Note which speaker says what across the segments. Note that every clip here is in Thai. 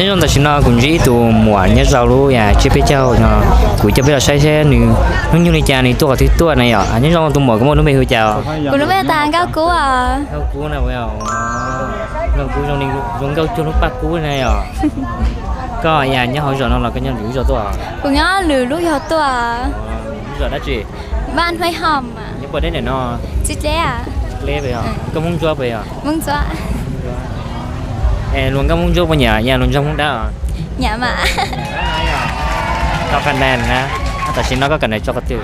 Speaker 1: nên chúng ta xin nó cũng chỉ tụ mua nhớ rau luôn ya chế bé châu nó cũng chế bé là sai xe nữ nó như này cha này tua thì tua này à nhớ rau tụ mua có mua nó mấy hơi chào
Speaker 2: của nó bé tàng cao cú à
Speaker 1: cao cú nào vậy cao cú trong này giống cao cho nó bạc cú này à có ya nhớ hỏi rồi nó là cái nhân lưỡi rồi tua
Speaker 2: của nó lưỡi lúc giờ tua
Speaker 1: rồi đó chị
Speaker 2: ban hơi hòm à
Speaker 1: nhớ bữa đấy này nó
Speaker 2: chị lé à
Speaker 1: lé vậy à có muốn cho vậy à
Speaker 2: muốn cho
Speaker 1: luôn có muốn cho bao nhà luôn trong đó à
Speaker 2: nhà mà
Speaker 1: cho cần đèn nèแต่ชิ้นนั้นก็กันในจอกติว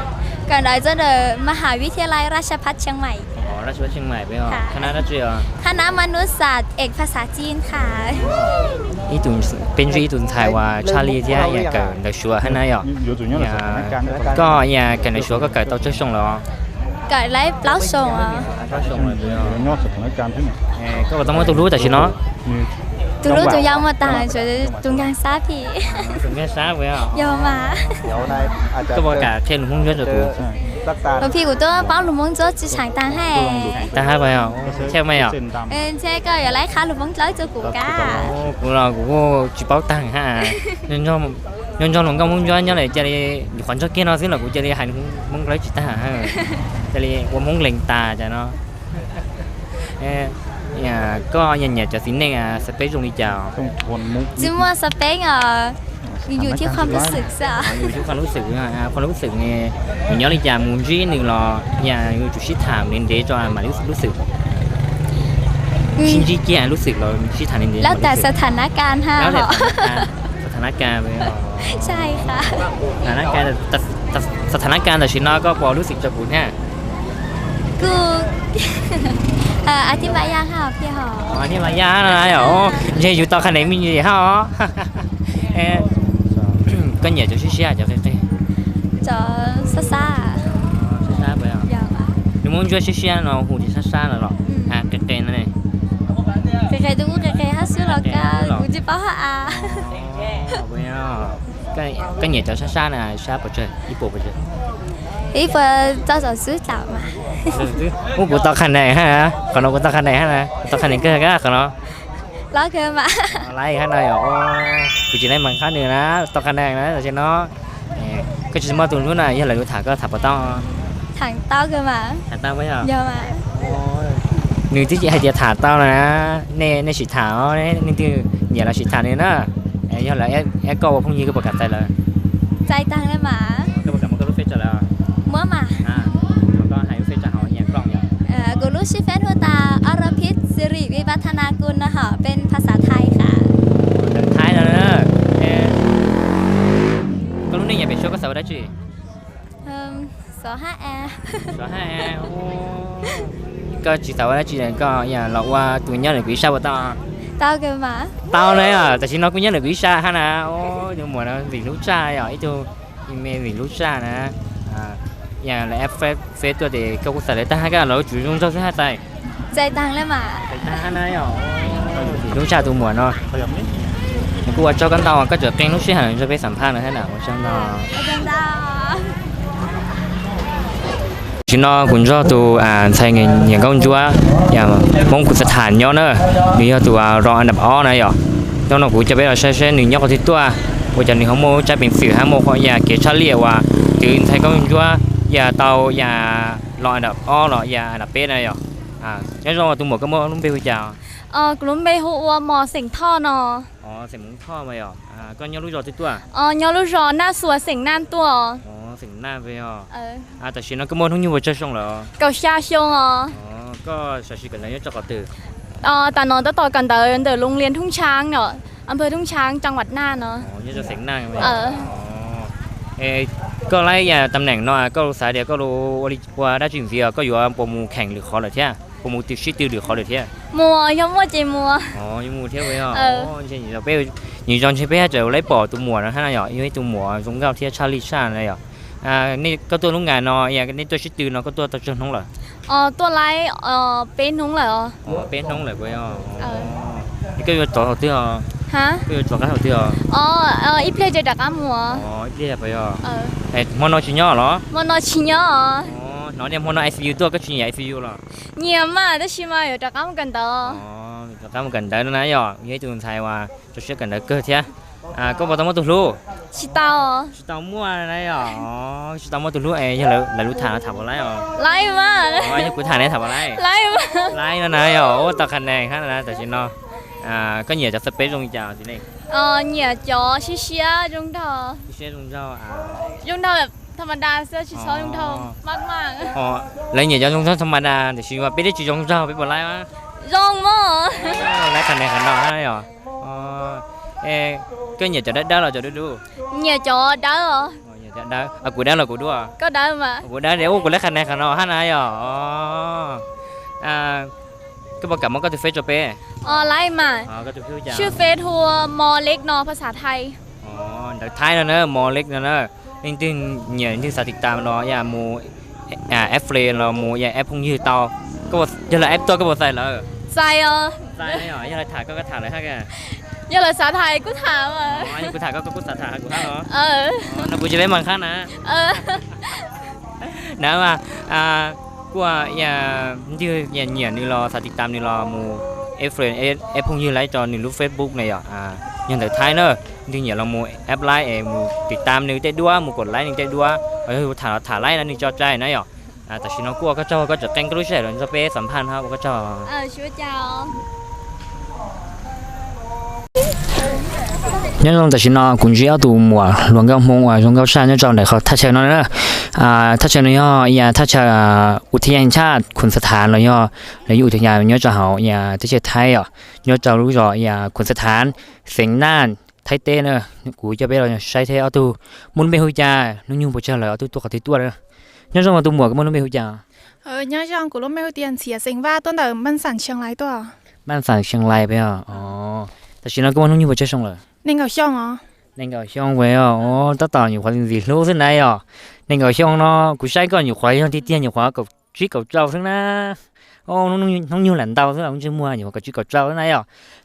Speaker 2: ก่อนได้จะเดินมหาวิทยาลัยราชภัฏเชียงใหม่
Speaker 1: อ๋อราชภัฏเชียงใหม่ไปอ๋อคณะราชอ่ะ
Speaker 2: คณะมนุษยศาสตร์เอกภาษาจีนค่ะ
Speaker 1: อีตุนเป็นอีตุนไทยว่าชาลีที่อยากเกิดในชัวให้นายอ่ะก็อยากเกิดในชัวก็เกิดต่อเจ้าชงแล้ว
Speaker 2: เกิดไลฟ์เล่าส่งอ่ะ
Speaker 1: เล่าส่งเลยไปอ๋อก็ต้องมาตัวรู้แต่ชิ้นเนาะ
Speaker 2: ตัวรู้ตัวยังมาต่างช่วยตัวยังซาพี่
Speaker 1: ตัวยังซาไปอ่ะ
Speaker 2: ยอมมา
Speaker 1: ก็บอกกับเช่นหุ้นเยอะจะตัว
Speaker 2: บางทีกูตัวป้าหลุมมงโจ๊จีฉางตังให้
Speaker 1: ตังให้ไปอ่ะใช่ไหมอ่ะ
Speaker 2: ใช่ก็อย่าไล่ขาหลุมมงโจ๊จะกูก้า
Speaker 1: กูเรากูจีbáoตังฮะnhân cho lòng công muốn cho nhớ lại cho đi khoản cho kia nó xíu là cũng cho đi hành muốn lấy chị ta ha cho đi muốn lệnh ta cho nó nhà có nhà cho xin này à space trong đi chào
Speaker 2: chứ mua space àอยู่ที่ความรู้สึกซะ
Speaker 1: อยู่ที่ความรู้สึกความรู้สึกเนี่ยmình nhớ đi chào muốn gì nữa là nhà người chủ ship thảm nên để cho màรู้สึกชิ้นที่แก่รู้สึกเราชิถามnên để
Speaker 2: แล้วแต่สถานการณ์ฮะ
Speaker 1: สถานการณ์ไป
Speaker 2: ใช่ค่ะ
Speaker 1: สถานการณ์แต่สถานการณ์แต่ชิ้นน้อยก็พอรู้สึกจะกูเนี่ย
Speaker 2: กูอธิบายยากค่ะพี่หอ
Speaker 1: อธิบายยากนะเหรอจะอยู่ต่อขนาดมีgì hả có nhiều chỗ xí cho cái
Speaker 2: chỗ xa xa
Speaker 1: xa vậy à nếu muốn chơi xí nó hù thì xa là rồi cái này
Speaker 2: cái tôi cũng cái hát xíu là cái cũng chỉ bảo hả
Speaker 1: cái nhà chỗ xa này xa bờ trời ít bộ bờ trời
Speaker 2: ít bờ cho rồi xứ chảo mà
Speaker 1: ô bộ tao khăn này ha còn nó bộ tao khăn này ha tao khăn này cái còn nó
Speaker 2: lá cơ mà
Speaker 1: lấy khăn nàyกูchỉ lấy bằng khăn nữaนะtao khăn nàyนะcho nó cái chuyện mà tụi nó này như là thả cái thả vào tao
Speaker 2: thằng tao cơ mà
Speaker 1: thằng tao mới à
Speaker 2: giờ mà
Speaker 1: người tí chị hay chị thả tao là nè nè chị thả nè nên từ nhà là chị thả này nữa như là em câu không như cái bậc cạn tay là
Speaker 2: tay tăng đấy mà
Speaker 1: cái bậc cạn một cái lúc phết trả là
Speaker 2: mới mà
Speaker 1: ก็ให้เฟซจะหาอย่างกล้องอย่าง
Speaker 2: กูรู้ชื่อเฟซหัวตาอรพิษสิริวิวัฒนากุลนะคะเป็นภาษาไทยค่ะ
Speaker 1: ไทยแล้วนะก็รู้นี่อย่าไปช่วยก็สาวได้จี
Speaker 2: 25A
Speaker 1: 25A โอ้ก็จีสาวได้จีก็อย่างเราว่าตัวนี้เลยวิชาว่า
Speaker 2: tao cơ mà
Speaker 1: tao đấy à tại vì nó cũng nhớ đượcวิชาha nè ô nhưng mà nó vì lúc cha à ít thôi email vì lúc cha nè nhà là phê tôi để câu trả lời ta hai cái là chủ yếu cho hai tay
Speaker 2: chạy tăng lên mà
Speaker 1: chạy tăng này à vì lúc cha tôi muốn nóกูว่าเจ้ากันตาก็จะเก่งลูกศิษย์จะไปสัมภาษณ์ให้หน่อยว่าช่างตาชิ้นน้อคุณเจ้าตัวใช้เงินอย่างก็จั่วอย่างมงกุฎสถานย่อเนอะมีตัวรองอันดับอ้อนะหรอต้องเรากูจะไปเอาใช้หนึ่งย่อคนที่ตัวว่าจะหนึ่งเขาโมจะเป็นสื่อฮะโมเขาอย่าเกี่ยวชาเลียว่าตื่นใช้ก็จั่วอย่าเตาอย่ารองอันดับอ้อหรออย่าอันดับเป๊ะนะหรองั้นเราตัวหมดก็โมต้องไปคุยจ้าก
Speaker 2: ลุ่มเบหัวหมอเสียงท่อน
Speaker 1: อ๋อเสียงท่อไปหรอก็ย่อรู้จอที่ตัว
Speaker 2: ย่อรู้จอหน้าสวยเสียงน้ำตัว
Speaker 1: เสียงหน้าไปหรอแต่ชิ้นนั้นก็โมทั้งยูว่าจะช่องเหรอ
Speaker 2: เกาชาชง
Speaker 1: ก็ชาชิกันเลยจะกอดตื่น
Speaker 2: แต่นอนต่อกันเดินโรงเรียนทุ่งช้างเนาะอำเภอทุ่งช้างจังหวัดน่านเนาะ
Speaker 1: นี่จะเสียงหน้าไหมก็ไล่ยาตำแหน่งเนาะก็รู้สายเดียวก็รู้ว่าได้จริงเสียก็อยู่ว่าโปรโมแข่งหรือคอหรือเที่ยโปรโมติดชิดหรือคอหรือเที่ย
Speaker 2: มัวยังมัวจีมัว
Speaker 1: ยังมัวเที่ยวไปอ่ะใช่เราไปอยู่จอนใช่ไหมจะไล่ปอตัวมัวนะฮะเนาะยังไม่ตัวมัวสงเกาเที่ยชาลิชาอะไรอ่ะนี่ก็ตัวลุงงานเนาะอย่างนี้ตัวชิดตื่นเนาะก็ตัวจนท้องเหรอ
Speaker 2: ตัวไล่เป็นท้องเหรอ
Speaker 1: เป็นท้องเหรอไปอ่ะนี่ก็อยู่ต่อเขาเที่ยว
Speaker 2: ฮะ
Speaker 1: ก็อยู่ต่อกันเขาเที่ยว
Speaker 2: อีเพลย์จะดักอ้มัว
Speaker 1: อีเพลย์ไปอ่ะมอนอชิญญ์เหรอ
Speaker 2: มอนอชิญญ์
Speaker 1: nó đem món ICU tôi có chuyện ICU rồi
Speaker 2: nhiều mà đó chỉ mà ở đặc ám gần đó
Speaker 1: tao cần đỡ nó nãy giờ với tụi thầy và cho sẽ cần đỡ cơ thế có bao tao mua tụi lu
Speaker 2: ชิเตา
Speaker 1: tao mua nãy giờ tao mua tụi lu ấy giờ là lu thả nó thả vào lấy rồi
Speaker 2: ไล่มาก
Speaker 1: như của thả này thả vào lấy
Speaker 2: ไล่มาก
Speaker 1: lấy nó nãy giờ tao khăn này khá là tao chỉ nó có nhiều cho space trong chào thế này
Speaker 2: เหนียจอชิเชียจุงเทอ
Speaker 1: sẽ trong rau
Speaker 2: จุงเทอแบบธรรมดาเสื้อชิชอจุงเทอมากมาก
Speaker 1: lấy nhiều cho trong rau thầm mà để chỉ mà biết chỉ trong rau biết vào lấy mà
Speaker 2: รองมั้ง
Speaker 1: lấy khăn này khăn nọ nãy giờ có nhiều cho đất đó là cho đất đu
Speaker 2: เหนียจอได้เหรอ
Speaker 1: nhiều cho đất của đất là của đu
Speaker 2: ก็ได้มา
Speaker 1: của đất nếu của lấy khăn này khăn nọ hết nãy giờ cái bao cảm ơn có từ phía cho bé
Speaker 2: ไล่มา
Speaker 1: có từ phía chào
Speaker 2: ชื่อเฟซทัวร์มอเล็กนอภาษาไทย
Speaker 1: đợt thái nữa nữa mò leg nữa nữa nên tin nhiều những sao thịt tam nó ya mù ép flame là mù ya ép không như tao có một giờ là ép tôi có một sai là
Speaker 2: ใจ
Speaker 1: sai đấy rồi giờ là thả có cái thả lại khác kìa
Speaker 2: ยังภาษาไทยกูถามอ่ะ
Speaker 1: nhưngกูthả cóกูthả của khác đó
Speaker 2: เออ
Speaker 1: nóกูchỉ lấy bằng khác nè
Speaker 2: เออ
Speaker 1: nếu màกูya như nhiều như lo sao thịt tam như lo mù ép flame ép không như lấy cho những lúc Facebook này nhưng đợt thái nữa thì nhiều là mù ép like mùติดตามนึงใจด้วยมากดไลค์นึงใจด้วยthả like นั่นนึงจอใจนะหรอแต่ชิโนกัวก็จะแกงก็รู้ใช่หรือจะไปสัมพันธ์ครับก็จะ
Speaker 2: ชื่อเจ้า
Speaker 1: nhân trongแต่ชิโนคุณจะเอาตัวมัวหลวงก็มงว่าหลวงก็ชาเนี่ยจอไหนเขาถ้าเชิญนั่นนะถ้าเชิญเนี่ยถ้าเชิญอุทยานชาติคุณสถานเลยแล้วอุทยานเนี่ยจะเขาที่เชิญไทยเนี่ยจะรู้จ่อคุณสถานเสียงน่านไทยเต้เนอะกูจะไปเราใช้เทเอาตัวมุนไปหุยจ่านุ่งยุ่งไปเจอเลยเอาตัวเขาที่ตัวเลยnhân trongตัวมัวก็มันไม่หุยจ่า
Speaker 3: nhớ trong của lúc mấy tiền xỉa sinh va tuần đầu ban sản trường lái tua
Speaker 1: บ้านฝั่งเชียงรายไปแต่ชิโนก็มันนุ่งยุ่งไปเจอช่องเลย
Speaker 3: nên gặp xong à
Speaker 1: nên gọi xong về tất cả nhiều khoản gì lúc thế này nên gọi xong nó cũng sai còn nhiều khoản hơn thì tiền nhiều khoản cầu truy cầu trâu thế na nó nhiều lần tao thế là cũng chưa mua nhiều cầu truy cầu trâu thế này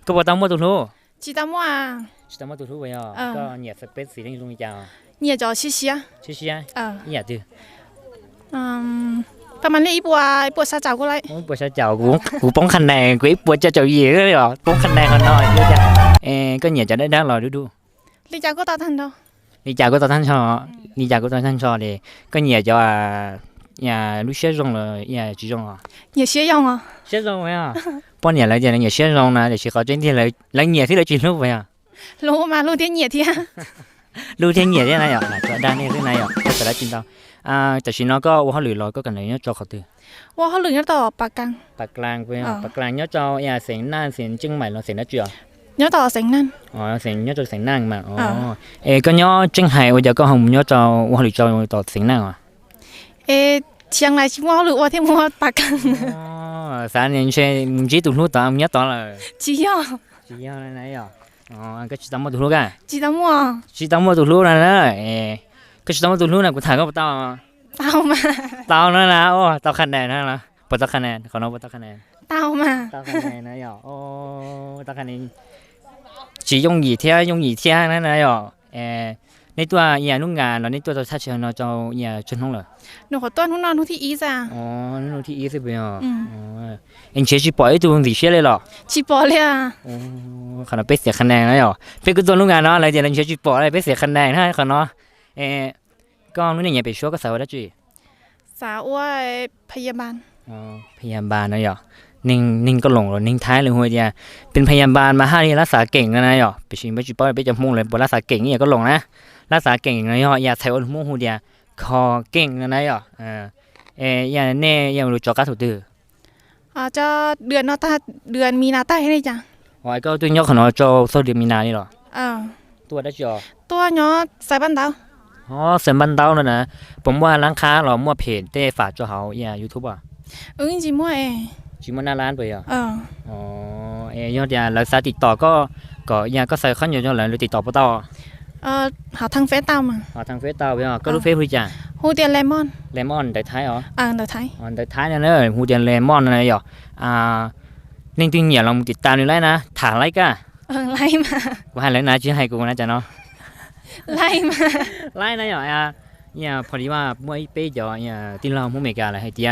Speaker 1: có bao tao mua tụi lu
Speaker 3: chỉ tao mua à
Speaker 1: tao mua tụi lu vậy có nhiều space gì đang dùng chào
Speaker 3: nhiều cho xí xí à
Speaker 1: xí xí nhà từ
Speaker 3: ประมาณนี้อีปัวซาเจ้าก็ไร
Speaker 1: bữa sau chào cũng bóng khăn này cũng bữa cho chào gì đấy rồi bóng khăn này còn nói chưa chả có nhiều chả đấy đang rồi đu
Speaker 3: ลีเจ้าก็ตาทันดอ
Speaker 1: đi chào của tao thanh cho đi chào của tao thanh cho thì có nhiều cho nhà lúc xếp rong là nhà chỉ rong
Speaker 3: nhiều xía用啊
Speaker 1: xếp rong vậy bao nhiêu lại giờ nhiều xếp rong nè để chỉ có trên thì lại nhiều thì lại chỉ lúc vậy
Speaker 3: รู้มารู้ที่เหนียที่
Speaker 1: lưu thiên nhiều thế này là cho đa này thế này chắc phải đã chín taoแต่ชิโนก็ว่าเขาหรือรอก็กันเลยเนาะจอเขาตือ
Speaker 3: ว่าเขาเหลือต่อปากกัง
Speaker 1: ปากกลางไปปากกลางเนาะจอเสียงน่านเสียงจึงใหม่เราเสียงน่าเจือ
Speaker 3: เนื้อต่อเสียงนั่น
Speaker 1: เสียงเนาะจอเสียงน่างมาก็เนาะจึงหายว่าจะก็หงเนาะจอว่าเขาหรือจอต่อเสียงน่าง
Speaker 3: เชียงรายชิมว่าหรือว่าที่มัวปากกัง
Speaker 1: 3 年前唔知道路ต่อ唔一ต่อเลย
Speaker 3: จีอ่ะ
Speaker 1: chỉ do này này cái chỉ tao mua tụi cả
Speaker 3: จีตามัว
Speaker 1: chỉ tao mua tụi này nè cái chỉ tao mua tụi này của thằng có tao
Speaker 3: เต้ามา
Speaker 1: tao nữa là tao khăn này nữa là bắt tao khăn này còn nó bắt tao khăn này
Speaker 3: เต้ามา
Speaker 1: tao khăn này nữa rồi tao khăn này chỉ dùng gì thế nữa rồiในตัวอย่างนุ่งงานแล้วในตัวเราทัชเชอร์เราจะอย่างชนห้องเหรอ
Speaker 3: หนูขอต้อนทุกนอนทุกที่อีจ้ะ
Speaker 1: นู่นที่อีสิบเนี่ยเอ็งเชื่อจีปล่อยตัวมึงสิเชื่อเลยเหรอ
Speaker 3: จีปอเลยอ่ะ
Speaker 1: ขนาดไปเสียคะแนนแล้วเหรอเป็นกูตัวนุ่งงานเนาะอะไรเดี๋ยวเราเชื่อจีปล่อยอะไรไปเสียคะแนนให้เขาเนาะก็นู่นนี่อย่าไปชัวก็สาวได้จุ้ย
Speaker 3: สาวอ้วยพยาบาล
Speaker 1: พยาบาลนะเหรอนิ่งก็หลงเลยนิ่งท้ายเลยหัวเดียเป็นพยาบาลมา5 นี่รักษาเก่งนะเหรอไปชิมไปจีปล่อยไปจมูกเลยบนรักษาเก่งนี่ก็หลงนะรักษาเก่งนะเหรออย่าใช้อารมณ์หัวเดียคอเก่งนะเหรออย่าแน่อย่ารู้จักการถูกตื้อ
Speaker 3: จะเดือนนอตาเดือนมีนาใต้ให้จ้ะ
Speaker 1: hỏi câu tôi nhớ khả nó cho số điểm mina đi rồi ตัวได้จอ
Speaker 3: ตัวเนาะสายบ้านดาว
Speaker 1: เซ็นบันเต้านั่นนะผมว่าร้านค้าเรามั่วเพจได้ฝากchoเขาYouTube
Speaker 3: จริงๆมั่ว
Speaker 1: จริงมันหน้าร้านไป
Speaker 3: ย
Speaker 1: อดแล้วสายติดต่อก็ก็ใส่ขั้นอยู่choเลยติดต่อบ่ต่อ
Speaker 3: หาทางเฟซตาม
Speaker 1: ทางเฟซเต้าไปก็รู้เฟซคุยจ้ะ
Speaker 3: ฮูเดียนเลมอน
Speaker 1: ได้ท้ายเหรอ
Speaker 3: ได้ท้าย
Speaker 1: ได้ท้ายนั่นเลยฮูเดียนเลมอนอะไรเหรอจริงๆอย่าลองติดตามดูไลน์นะถามไลน์ก็
Speaker 3: ไล่มา
Speaker 1: กูให้ไลน์นะชื่อให้กูนะจ๊ะเนาะ
Speaker 3: ไล่มา
Speaker 1: ไลน์นะเหรอพอดีว่ามั่วไปจ่อที่เรามั่วเมกาอะไรให้เตี้ย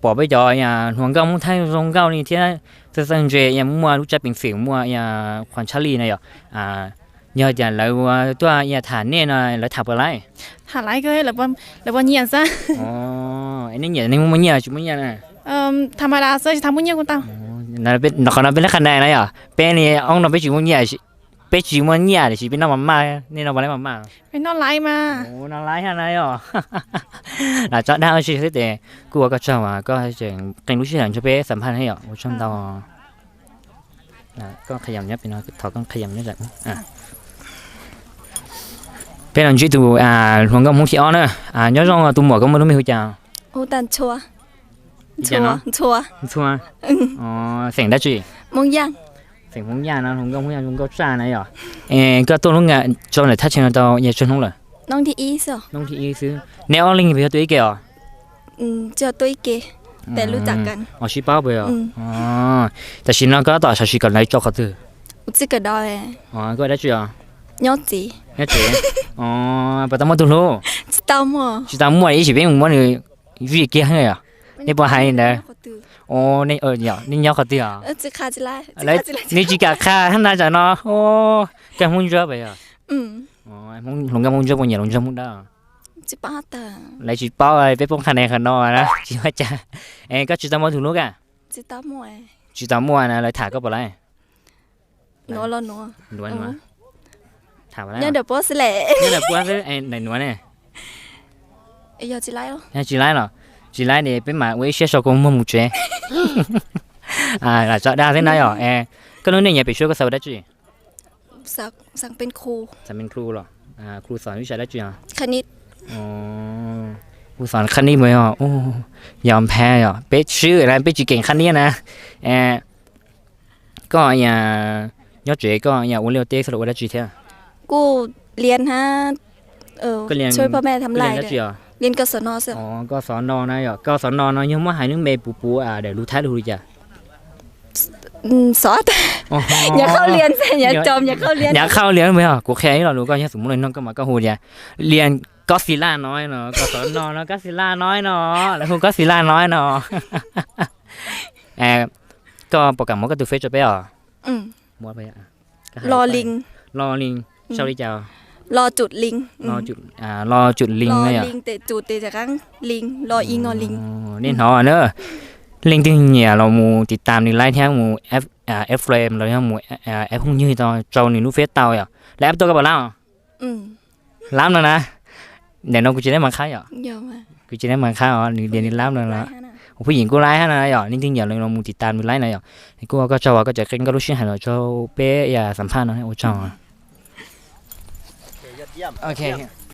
Speaker 1: ปอไปจ่อห่วงเก้ามุ่งไทยทรงเก้านี่เที่ย sơn dễ ya mua lúc chấp bình phim mua ya khoản trả lì này à nhờ giờ lại tôi ya thả nè này lại thả vào lại
Speaker 3: หาไรก็หรือว่าเงียนซะ
Speaker 1: anh ấy nhớ nên mua nhà chúng mua nhà này
Speaker 3: ธรรมดาเซอทำมุ่งเงียกูตา
Speaker 1: nó bên nó còn nó bên cái này này à bên này ông nó bên chỉ mua nhà bên chỉ mua nhà thì chỉ bên nó mà nên nó vào đấy mà
Speaker 3: เป็นนอนไลมา
Speaker 1: nó lái hàng này à là chọn đa chỉ thế để cô có cho mà có chuyện cảnh lúc chuyện cho bé sắm hành hay à một trong tàu có khơi nhầm nhất bên nó thọ con khơi nhầm nhất rồi à bên anh chỉ tụ hoàng công không chỉ on nữa nhớ rằng tụ mỏ công mới đúng không chào
Speaker 2: โอตันชัว
Speaker 1: ชัว
Speaker 2: ชัว
Speaker 1: ชัวเสียงได้จี
Speaker 2: มงยัง
Speaker 1: เสียงของยานะของก็ของยาของก็จ้านะเหรอก็ตัวน้องเนี่ยจนเลยถ้าเชิญเราอย่าชวนน้องเลย
Speaker 2: น้องที่อีส
Speaker 1: น้องที่อีซื้อแนวลิงไปตัวอีกเหรอ
Speaker 2: เจอตัวอีเกแต่รู้จักกัน
Speaker 1: อ๋อชิป้าไปเหรออ๋อแต่ชินเราก็ต่อชาชิกันไล่จอกเขาตื้อ
Speaker 2: อุจิกระดอย
Speaker 1: อ๋อก็ได้จีอ่ะ
Speaker 2: ยอดจี
Speaker 1: ได้จีอ๋อไปตั้งมาตัวรู้
Speaker 2: จิตามอ
Speaker 1: ชิตามั่วอีสิเป็นมั่วเลยวิ่งเกี้ยให้อ่ะนี่ปะให้เนี่ยอ๋อนี่เนี่ยนี่ยอกเขาตื้ออ่ะ
Speaker 2: จิคาจิไล
Speaker 1: แล้วนี่จีกาค่าท่านนายจะเนาะโอ้แกมุ่งเยอะไปอ่ะ อ๋อมุ่งหลงกับมุ่งเยอะมุ่งใหญ่หลงเยอะมุ่งได้
Speaker 2: จิป้าตา
Speaker 1: lại chỉ bao ai biết bông khăn này khăn nọ đó chỉ phải cha em có chỉ tao mua thùng nước à
Speaker 2: จิตามอ
Speaker 1: chỉ tao mua này lại thả có bao lại
Speaker 2: นัวละนัว
Speaker 1: nuôi mà thả bao
Speaker 2: เนี่ย
Speaker 1: lại
Speaker 2: เดี๋ยวโพสแหละ
Speaker 1: นี่là bữa thế em này nuôi này
Speaker 2: ไอ้ยอจิไลอ๋อ
Speaker 1: em chỉ lái rồi chỉ lái để bên mà với xe sau cũng mua một chế là chợ đa thế này rồi em cái nơi này nhà bị sửa có sao đấy chứ
Speaker 2: สั่งเป็นครู
Speaker 1: จะเป็นครูหรอครูสอนวิชาได้chứ
Speaker 2: คณิต
Speaker 1: อ๋อครูสอนขั้นนี้ไหมอ่ะโอ้ยอมแพ้อ่ะเป็ดชื่ออะไรเป็ดจีเก่งขั้นนี้นะก็ยอดเจ๋ก็วันเลี้ยวเต้สรุปว่าได้จีเท่า
Speaker 2: กูเรียนฮะช่วยพ่อแม่ทำไร
Speaker 1: ได้จีอ่ะ
Speaker 2: เรียนกศนเส
Speaker 1: อ๋อก็สอนนอนนะอ่ะก็สอนนอนนะยังไม่หายนึกเมย์ปูเดี๋ยวรู้ท้ายรู้จ้ะ
Speaker 2: สอนอย่าเข้าเรียนสิอย่าจมอย่าเข้าเรียน
Speaker 1: อยากเข้าเรียนไหมอ่ะกูแค่นี้เรารู้ก็ยังสมมติเลยน้องก็มาก็หูจ้ะเรียนก็ศิลาน้อยเนาะก็สอนนอนแล้วก็ศิลาน้อยเนาะแล้วคุณก็ศิลาน้อยเนาะก็โปรแกรมมันก็ดูเฟซจะไปอ่ะมัวไปอ่ะ
Speaker 2: รอลิง
Speaker 1: รอลิงเช้าดิจ้าร
Speaker 2: อจุดลิง
Speaker 1: รอจุดลิง
Speaker 2: รอ
Speaker 1: เลยอ่ะ
Speaker 2: ลิงแต่จุดแต่จากครั้งลิงรออีงอลิง
Speaker 1: นี่เนาะเนอะลิงที่เนี่ยเรามูติดตามในไลน์แท้มูF frame เราเนี่ยมูF พวกนี้ต่อเจ้าหนึ่งนูเฟซเตาอ่ะแล้ว F ตัวก็บอกแล้วล้ำแล้วนะเดี๋ยวน้องกูจะได้มาค่ายอ่ะ
Speaker 2: เยอะมาก
Speaker 1: กูจะได้มาค่ายอ่ะเดี๋ยวนี้ล้ำแล้วนะผู้หญิงกูไลน์ให้นะอ่ะนี่จริงอย่างเรามูติดตามในไลน์นะอ่ะกูก็เจ้าก็จะเก่งก็รู้ชื่อให้เราเจ้าเป๊ะอย่าสัมภาษณ์นะโอ้เจ้าโอเค